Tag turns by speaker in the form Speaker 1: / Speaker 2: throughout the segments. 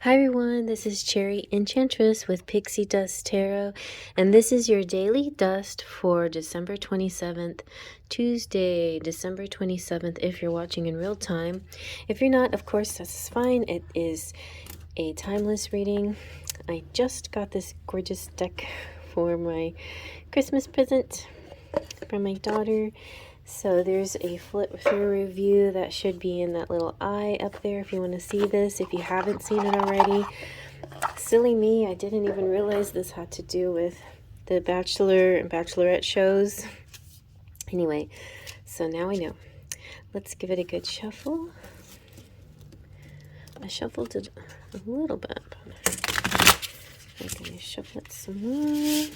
Speaker 1: Hi everyone, this is Cherry Enchantress with Pixie Dust Tarot, and this is your daily dust for December 27th, Tuesday, December 27th, if you're watching in real time. If you're not, of course, that's fine. It is a timeless reading. I just got this gorgeous deck for my Christmas present from my daughter. So there's a flip through review that should be in that little eye up there if you want to see this, if you haven't seen it already. Silly me, I didn't even realize this had to do with the Bachelor and Bachelorette shows. Anyway, so now I know. Let's give it a good shuffle. I shuffled it a little bit, but I'm going to shuffle it some more.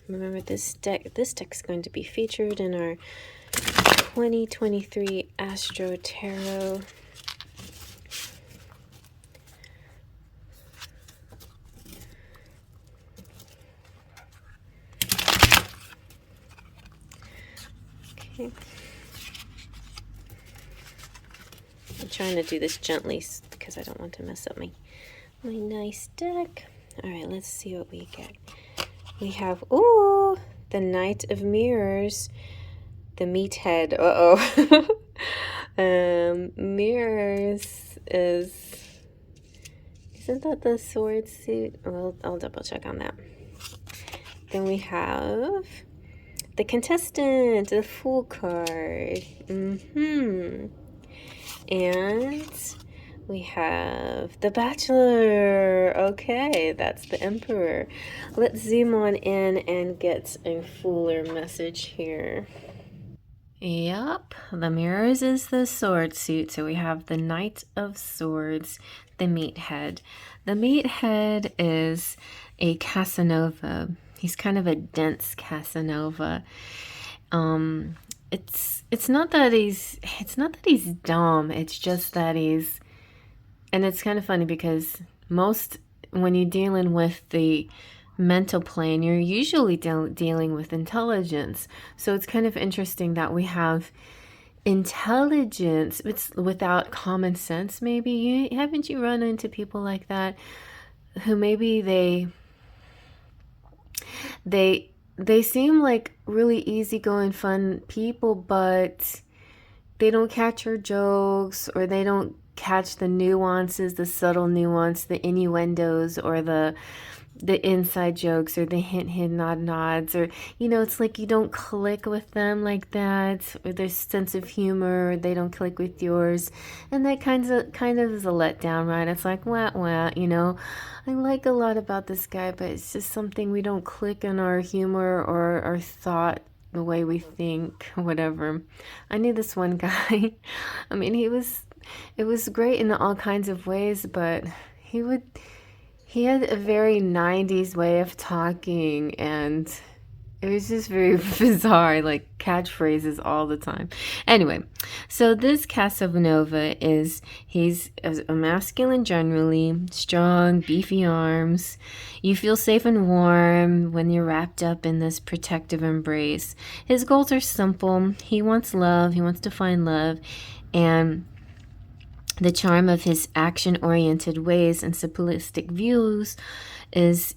Speaker 1: Remember, this deck's going to be featured in our 2023 Astro Tarot. Okay. I'm trying to do this gently because I don't want to mess up my nice deck. All right, let's see what we get. We have, ooh, the Knight of Mirrors, the Meathead. Mirrors isn't that the sword suit? Well, I'll double check on that. Then we have the Contestant, the Fool card. And we have the Bachelor. Okay, that's the Emperor. Let's zoom on in and get a fuller message here. Yep, the Mirrors is the sword suit. So we have the Knight of Swords, the Meathead. The Meathead is a Casanova. He's kind of a dense Casanova. It's not that he's dumb. It's just that he's. And it's kind of funny because when you're dealing with the mental plane, you're usually dealing with intelligence. So it's kind of interesting that we have intelligence it's without common sense. Maybe haven't you run into people like that who maybe they seem like really easygoing, fun people, but they don't catch your jokes, or they don't catch the nuances, the subtle nuance, the innuendos, or the inside jokes, or the hint, nod, nods, or, it's like you don't click with them like that, or their sense of humor, they don't click with yours, and that kind of is a letdown, right? It's like, wah, I like a lot about this guy, but it's just something we don't click in our humor or our thought, the way we think, whatever. I knew this one guy. I mean, it was great in all kinds of ways, but he had a very 90s way of talking, and it was just very bizarre, like catchphrases all the time. Anyway, so this Casanova he's a masculine generally, strong, beefy arms. You feel safe and warm when you're wrapped up in this protective embrace. His goals are simple. He wants love. He wants to find love. And the charm of his action-oriented ways and simplistic views is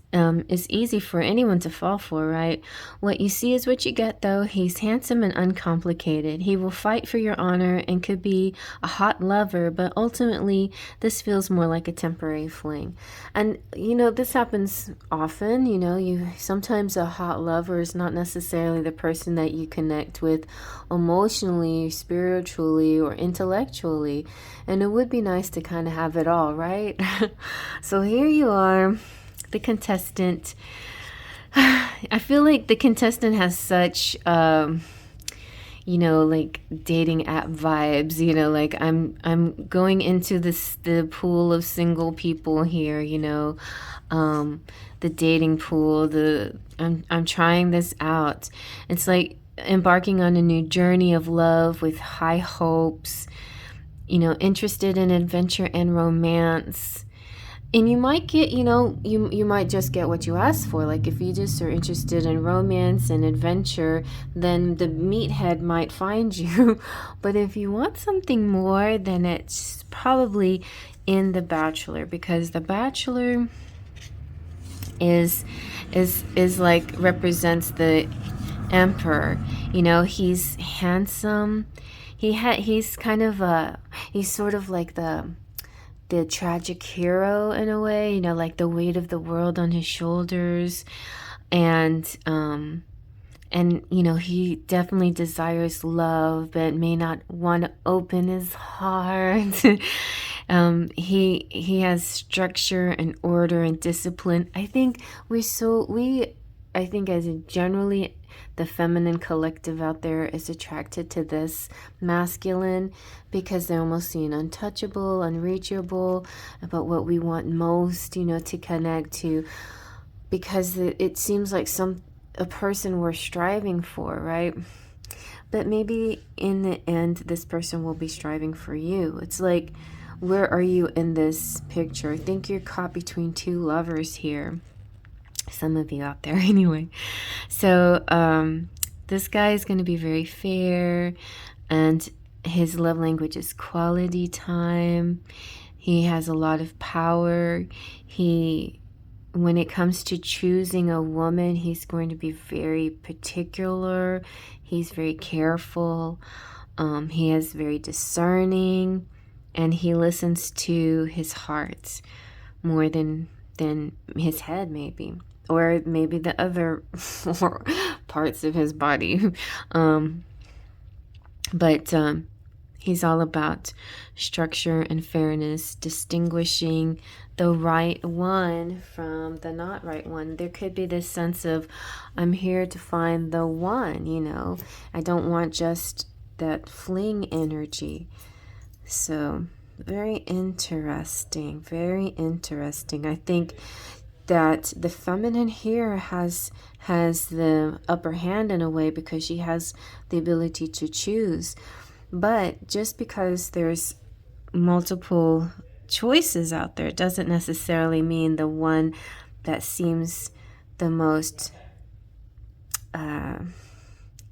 Speaker 1: easy for anyone to fall for, right? What you see is what you get, though. He's handsome and uncomplicated. He will fight for your honor and could be a hot lover, but ultimately this feels more like a temporary fling. And this happens often. Sometimes a hot lover is not necessarily the person that you connect with emotionally, spiritually, or intellectually. And it would be nice to kind of have it all, right? So here you are, the contestant. I feel like the contestant has such, like dating app vibes. Like I'm going into the pool of single people here. The dating pool. I'm trying this out. It's like embarking on a new journey of love with high hopes. Interested in adventure and romance. And you might get, you might just get what you asked for. Like if you just are interested in romance and adventure, then the meathead might find you. But if you want something more, then it's probably in the Bachelor, because the Bachelor is like represents the emperor. He's handsome. He's kind of he's sort of like the tragic hero in a way, like the weight of the world on his shoulders. And he definitely desires love, but may not want to open his heart. He has structure and order and discipline. I think as a generally the feminine collective out there is attracted to this masculine, because they're almost seen untouchable, unreachable, about what we want most, to connect to, because it seems like a person we're striving for, right? But maybe in the end, this person will be striving for you. It's like, where are you in this picture? I think you're caught between two lovers here. Some of you out there, anyway. So, this guy is going to be very fair, and his love language is quality time. He has a lot of power. When it comes to choosing a woman, he's going to be very particular. He's very careful. He is very discerning, and he listens to his heart more than his head, maybe, or maybe the other four parts of his body. But he's all about structure and fairness, distinguishing the right one from the not right one. There could be this sense of, I'm here to find the one, I don't want just that fling energy. So very interesting, very interesting. I think that the feminine here has the upper hand in a way, because she has the ability to choose. But just because there's multiple choices out there doesn't necessarily mean the one that seems the most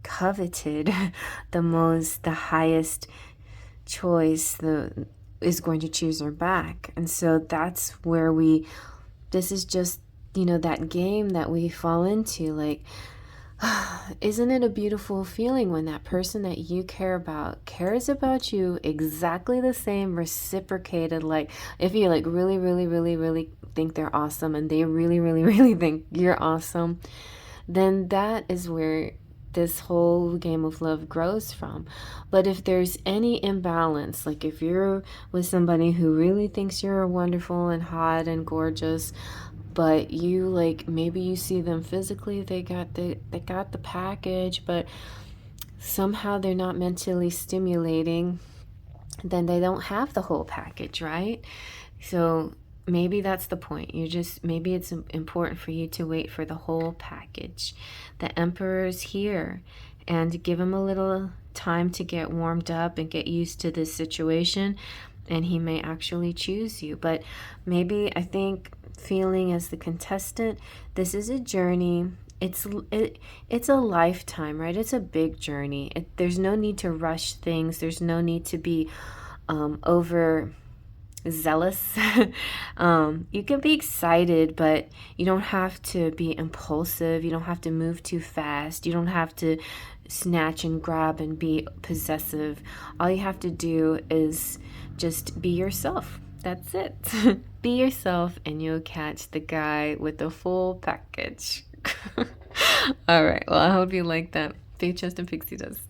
Speaker 1: coveted, the highest choice, is going to choose her back. And so that's where this is just, that game that we fall into. Like, isn't it a beautiful feeling when that person that you care about cares about you exactly the same, reciprocated? Like, if you like really, really, really, really think they're awesome, and they really, really, really think you're awesome, then that is where this whole game of love grows from. But if there's any imbalance, like if you're with somebody who really thinks you're wonderful and hot and gorgeous, but you maybe you see them physically, they got the package, but somehow they're not mentally stimulating, then they don't have the whole package, right? So maybe that's the point. Maybe it's important for you to wait for the whole package. The Emperor's here, and give him a little time to get warmed up and get used to this situation, and he may actually choose you. But maybe, I think, feeling as the contestant, this is a journey. It's a lifetime, right? It's a big journey. There's no need to rush things. There's no need to be over zealous. You can be excited, but you don't have to be impulsive. You don't have to move too fast. You don't have to snatch and grab and be possessive. All you have to do is just be yourself. That's it. Be yourself, and you'll catch the guy with the full package. All right. Well, I hope you like that. Big Chest and Pixie does.